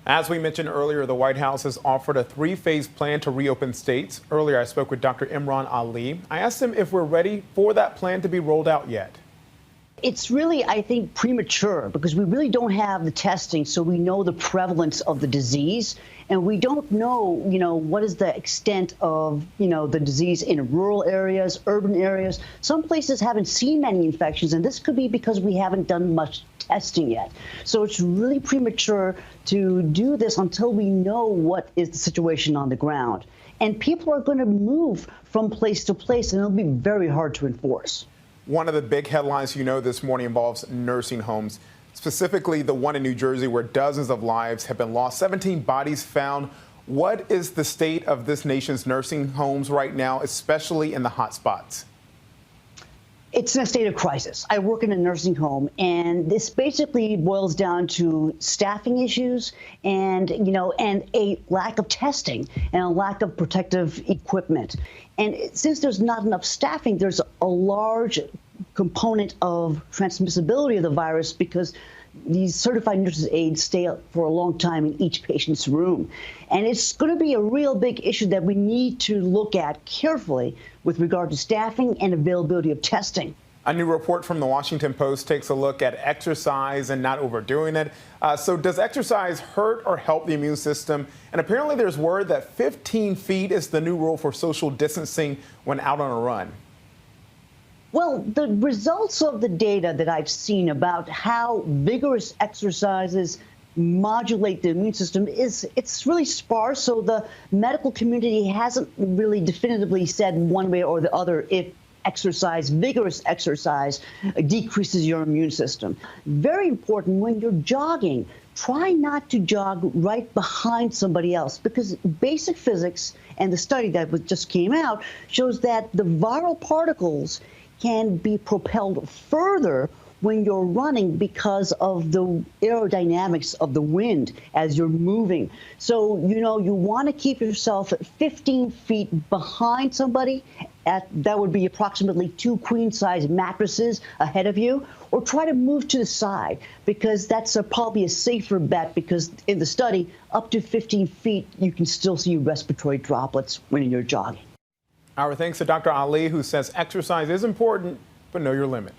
As we mentioned earlier, the White House has offered a three-phase plan to reopen states. Earlier, I spoke with Dr. Imran Ali. I asked him if we're ready for that plan to be rolled out yet. It's really, I think, premature because we really don't have the testing, so we know the prevalence of the disease, and we don't know, what is the extent of, the disease in rural areas, urban areas. Some places haven't seen many infections, and this could be because we haven't done much testing yet. So it's really premature to do this until we know what is the situation on the ground. And people are going to move from place to place, and it'll be very hard to enforce. One of the big headlines this morning involves nursing homes, specifically the one in New Jersey where dozens of lives have been lost, 17 bodies found. What is the state of this nation's nursing homes right now, especially in the hot spots? It's in a state of crisis. I work in a nursing home, and this basically boils down to staffing issues and a lack of testing and a lack of protective equipment. And since there's not enough staffing, there's a large component of transmissibility of the virus because these certified nurses' aides stay up for a long time in each patient's room. And it's going to be a real big issue that we need to look at carefully with regard to staffing and availability of testing. A new report from the Washington Post takes a look at exercise and not overdoing it. So does exercise hurt or help the immune system? And apparently there's word that 15 feet is the new rule for social distancing when out on a run. Well, the results of the data that I've seen about how vigorous exercises modulate the immune system it's really sparse. So the medical community hasn't really definitively said one way or the other if vigorous exercise decreases your immune system. Very important when you're jogging, try not to jog right behind somebody else because basic physics and the study that just came out shows that the viral particles can be propelled further when you're running because of the aerodynamics of the wind as you're moving. So, you want to keep yourself 15 feet behind somebody. That would be approximately 2 queen-size mattresses ahead of you, or try to move to the side because that's probably a safer bet because in the study, up to 15 feet, you can still see respiratory droplets when you're jogging. Our thanks to Dr. Ali, who says exercise is important, but know your limit.